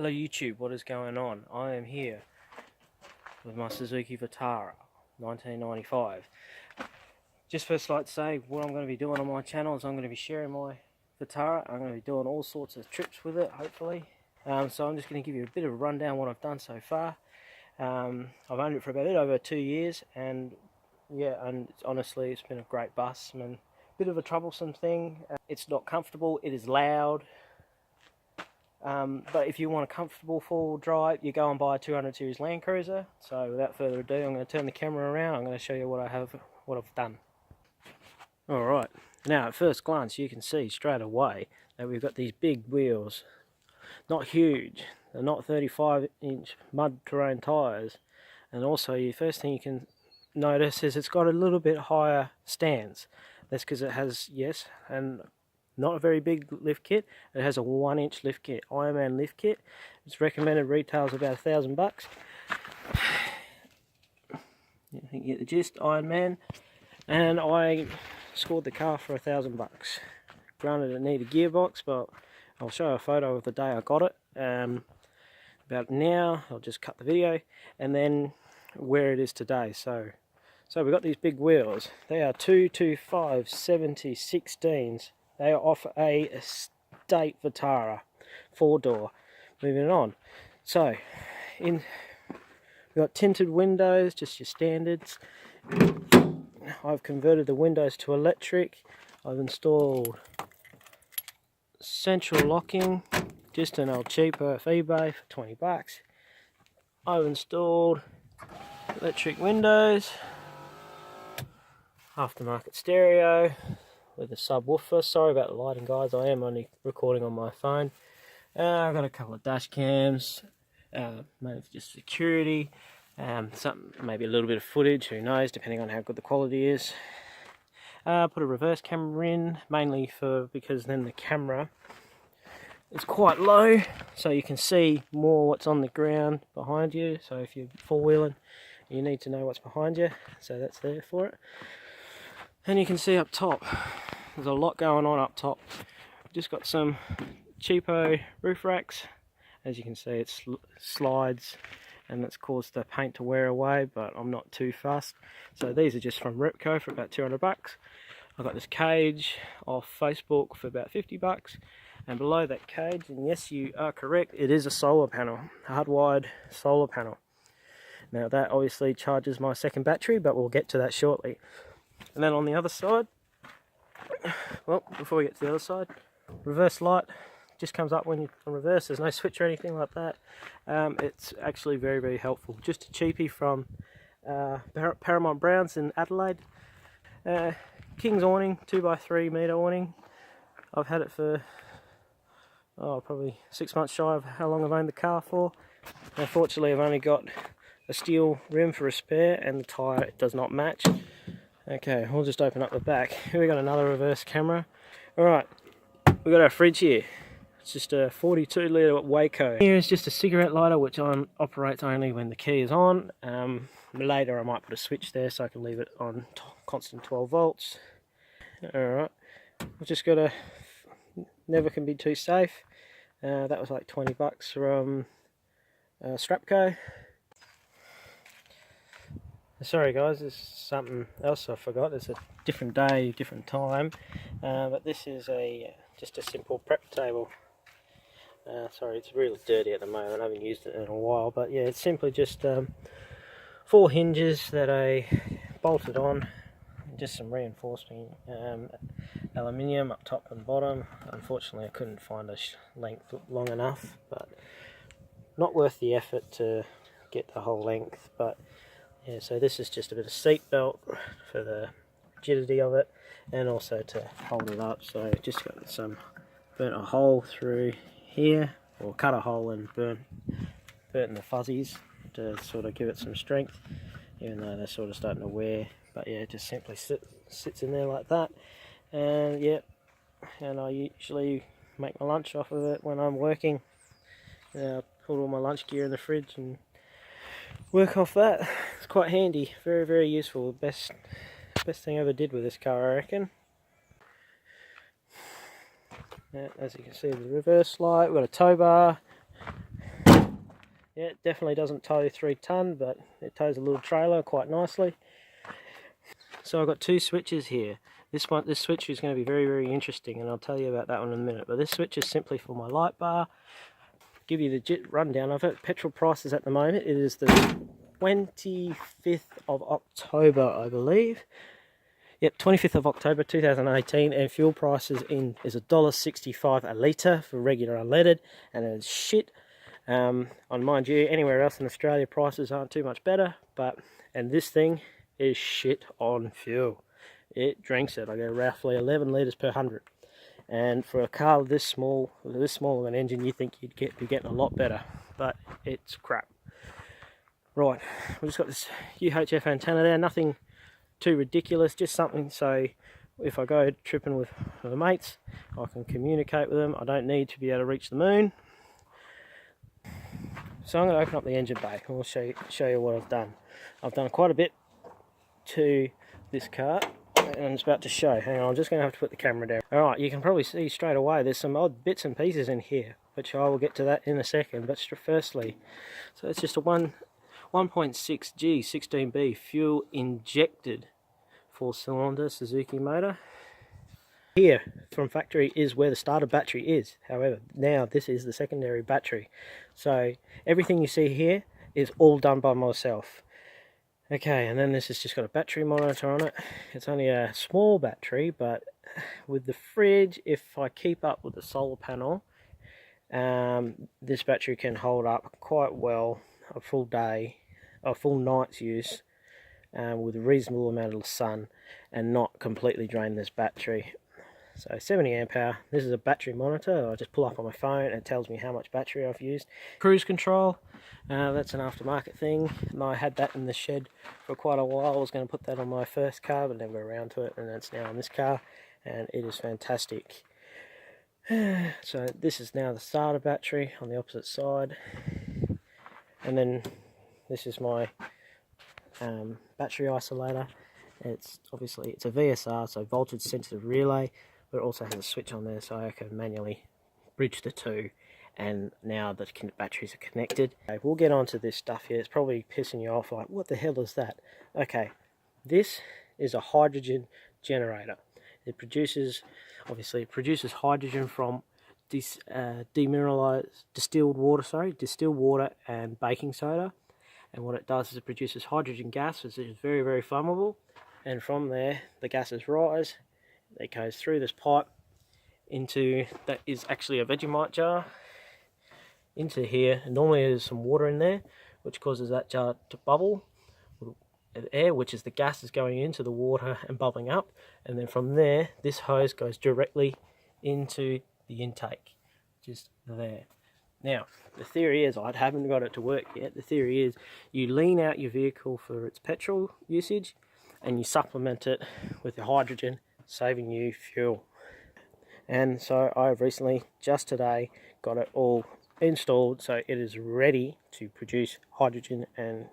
Hello YouTube, what is going on? I am here with my Suzuki Vitara 1995. Just first like to say what I'm going to be doing on my channel is I'm going to be sharing my Vitara. I'm going to be doing all sorts of trips with it, hopefully. So I'm just going to give you a bit of a rundown what I've done so far. I've owned it for about a bit over 2 years, and yeah, and honestly it's been a great bus. I mean, a bit of a troublesome thing. It's not comfortable, it is loud. But if you want a comfortable full drive, you go and buy a 200 series Land Cruiser. So without further ado, I'm going to turn the camera around. I'm going to show you what I've done. Alright, now at first glance you can see straight away that we've got these big wheels. Not huge, they're not 35-inch mud terrain tyres. And also the first thing you can notice is it's got a little bit higher stance. That's because it has, yes, and not a very big lift kit. It has a 1-inch lift kit, Ironman lift kit. Its recommended retails about $1,000. You can get the gist, Ironman. And I scored the car for $1,000. Granted, it needed a gearbox, but I'll show a photo of the day I got it. About now, I'll just cut the video, and then where it is today. So we've got these big wheels. They are 225 70/16s. They are off a estate Vitara, 4-door. Moving on. So, we've got tinted windows, just your standards. I've converted the windows to electric. I've installed central locking, just an old cheaper off eBay for $20. I've installed electric windows, aftermarket stereo with a subwoofer. Sorry about the lighting, guys, I am only recording on my phone. I've got a couple of dash cams, maybe just security, maybe a little bit of footage, who knows, depending on how good the quality is. Put a reverse camera in, mainly because then the camera is quite low, so you can see more what's on the ground behind you. So if you're four-wheeling, you need to know what's behind you, so that's there for it. And you can see up top, there's a lot going on up top. Just got some cheapo roof racks. As you can see, it slides, and that's caused the paint to wear away, but I'm not too fussed. So these are just from Repco for about $200. I got this cage off Facebook for about $50, and below that cage, and yes, you are correct, it is a solar panel, a hardwired solar panel. Now that obviously charges my second battery, but we'll get to that shortly. And then on the other side, well, before we get to the other side, reverse light just comes up when you're on reverse. There's no switch or anything like that. It's actually very, very helpful. Just a cheapie from Paramount Browns in Adelaide. King's awning, 2x3 metre awning. I've had it for probably 6 months shy of how long I've owned the car for. Unfortunately, I've only got a steel rim for a spare, and the tyre does not match. Okay, we'll just open up the back. Here we got another reverse camera. Alright, we got our fridge here. It's just a 42 litre Waco. Here is just a cigarette lighter, which operates only when the key is on. Later I might put a switch there so I can leave it on constant 12 volts. Alright, we've just got a never can be too safe. That was like $20 from Strapco. Sorry guys, there's something else I forgot. It's a different day, different time, but this is just a simple prep table. Sorry, it's really dirty at the moment. I haven't used it in a while, but yeah, it's simply just 4 hinges that I bolted on, just some reinforcing aluminium up top and bottom. Unfortunately, I couldn't find a length long enough, but not worth the effort to get the whole length. But yeah, so this is just a bit of seat belt for the rigidity of it, and also to hold it up. So just got burnt a hole through here, or cut a hole and burnt the fuzzies to sort of give it some strength, even though they're sort of starting to wear. But yeah, it just simply sits in there like that. And yeah, and I usually make my lunch off of it when I'm working. I put all my lunch gear in the fridge and work off that. It's quite handy, very, very useful. Best thing I ever did with this car, I reckon. As you can see, the reverse light, we've got a tow bar, Yeah, it definitely doesn't tow 3 ton, but it tows a little trailer quite nicely. So I've got 2 switches here. This switch is going to be very, very interesting, and I'll tell you about that one in a minute. But this switch is simply for my light bar. Give you the rundown of it. Petrol prices at the moment, it is the 25th of October, I believe. Yep, 25th of October 2018, and fuel prices is $1.65 a litre for regular unleaded, and it's shit. And mind you, anywhere else in Australia prices aren't too much better, and this thing is shit on fuel. It drinks it. I get roughly 11 litres per 100. And for a car this small of an engine, you think you'd be getting a lot better, but it's crap. Right, we've just got this UHF antenna there, nothing too ridiculous, just something so if I go tripping with my mates, I can communicate with them. I don't need to be able to reach the moon. So I'm going to open up the engine bay and we'll show you what I've done. I've done quite a bit to this car, and I'm just about to show. Hang on, I'm just going to have to put the camera down. Alright, you can probably see straight away there's some odd bits and pieces in here, which I will get to that in a second. But firstly, so it's just a 1.6G 16B fuel injected 4-cylinder Suzuki motor. Here from factory is where the starter battery is. However, now this is the secondary battery. So everything you see here is all done by myself. Okay, and then this has just got a battery monitor on it. It's only a small battery, but with the fridge, if I keep up with the solar panel, this battery can hold up quite well a full day, a full night's use, with a reasonable amount of sun and not completely drain this battery. So 70 amp hour. This is a battery monitor. I just pull up on my phone and it tells me how much battery I've used. Cruise control, that's an aftermarket thing. I had that in the shed for quite a while. I was going to put that on my first car but never got around to it, and that's now on this car, and it is fantastic. So this is now the starter battery on the opposite side, and then this is my battery isolator. It's a VSR, so voltage sensitive relay, but it also has a switch on there so I can manually bridge the two, and now the batteries are connected. Okay, we'll get onto this stuff here. It's probably pissing you off, like, what the hell is that? Okay, this is a hydrogen generator. It produces hydrogen from distilled water and baking soda. And what it does is it produces hydrogen gas, which is very, very flammable. And from there, the gases rise. It goes through this pipe into, that is actually a Vegemite jar, into here. And normally there's some water in there, which causes that jar to bubble with air, which is the gases going into the water and bubbling up. And then from there, this hose goes directly into the intake, just there. Now, the theory is, I haven't got it to work yet, the theory is you lean out your vehicle for its petrol usage and you supplement it with the hydrogen, saving you fuel. And so I've recently, just today, got it all installed so it is ready to produce hydrogen, and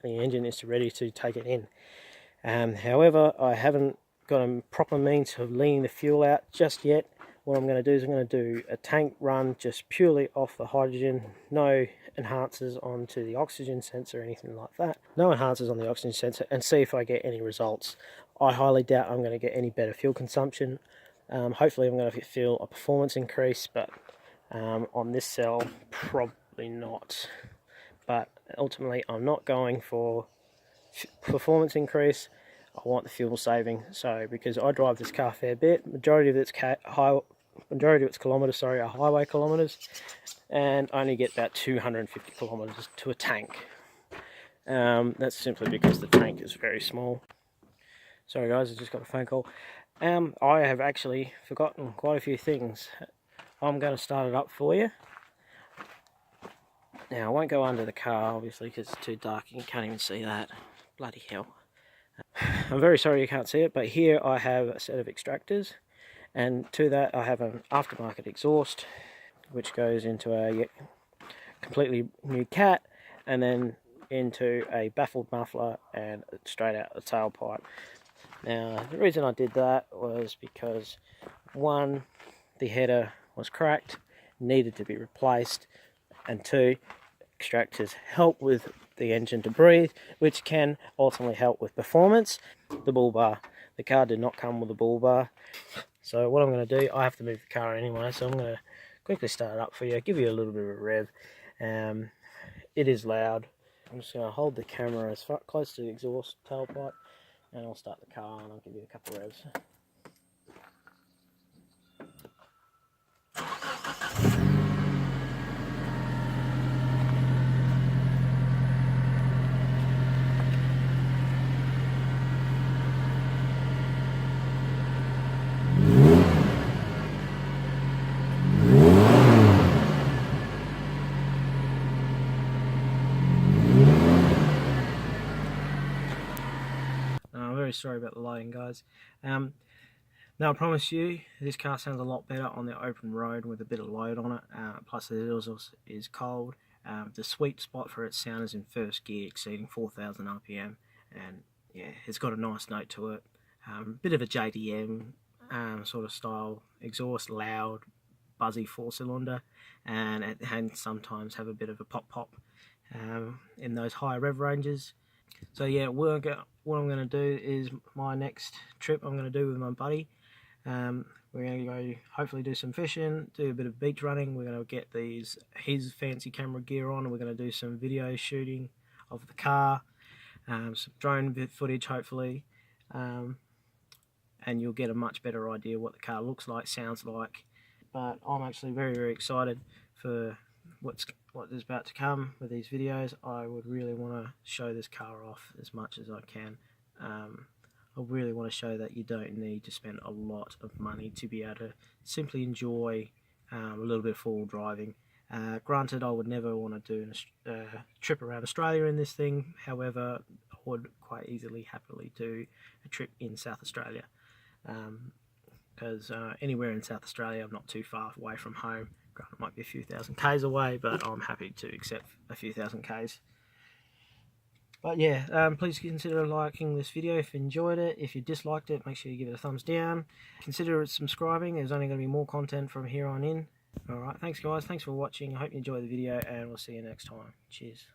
the engine is ready to take it in. However, I haven't got a proper means of leaning the fuel out just yet. What I'm going to do is I'm going to do a tank run just purely off the hydrogen, no enhancers onto the oxygen sensor or anything like that. No enhancers on the oxygen sensor, and see if I get any results. I highly doubt I'm going to get any better fuel consumption. Hopefully I'm going to feel a performance increase, but on this cell, probably not. But ultimately I'm not going for performance increase. I want the fuel saving. So because I drive this car a fair bit, majority of its kilometres are highway kilometres, and I only get about 250 kilometres to a tank. That's simply because the tank is very small. Sorry guys, I just got a phone call. I have actually forgotten quite a few things. I'm going to start it up for you. Now I won't go under the car obviously because it's too dark, you can't even see that. Bloody hell. I'm very sorry you can't see it, but here I have a set of extractors, and to that I have an aftermarket exhaust which goes into a completely new cat, and then into a baffled muffler and straight out the tailpipe. Now the reason I did that was because, one, the header was cracked, needed to be replaced, and two, extractors help with the engine to breathe, which can ultimately help with performance. The bull bar, the car did not come with a bull bar, so what I'm going to do, I have to move the car anyway, so I'm going to quickly start it up for you, give you a little bit of a rev. It is loud. I'm just going to hold the camera as far close to the exhaust tailpipe, and I'll start the car and I'll give you a couple of revs. I'm very sorry about the lighting, guys. Now I promise you, this car sounds a lot better on the open road with a bit of load on it. Plus it also is cold. The sweet spot for its sound is in first gear, exceeding 4,000 RPM, and yeah, it's got a nice note to it. Bit of a JDM sort of style exhaust, loud, buzzy 4-cylinder, and it can sometimes have a bit of a pop in those higher rev ranges. So yeah, what I'm going to do is my next trip I'm going to do with my buddy. We're going to go hopefully do some fishing, do a bit of beach running. We're going to get his fancy camera gear on, and we're going to do some video shooting of the car, some drone footage hopefully, and you'll get a much better idea what the car looks like, sounds like. But I'm actually very, very excited for what is about to come with these videos. I would really want to show this car off as much as I can. I really want to show that you don't need to spend a lot of money to be able to simply enjoy a little bit of four-wheel driving. Granted, I would never want to do a trip around Australia in this thing. However, I would quite easily, happily do a trip in South Australia. Because anywhere in South Australia, I'm not too far away from home. Granted, it might be a few thousand k's away, but I'm happy to accept a few thousand k's. But yeah, please consider liking this video if you enjoyed it. If you disliked it, make sure you give it a thumbs down. Consider subscribing. There's only going to be more content from here on in. Alright, thanks guys. Thanks for watching. I hope you enjoyed the video, and we'll see you next time. Cheers.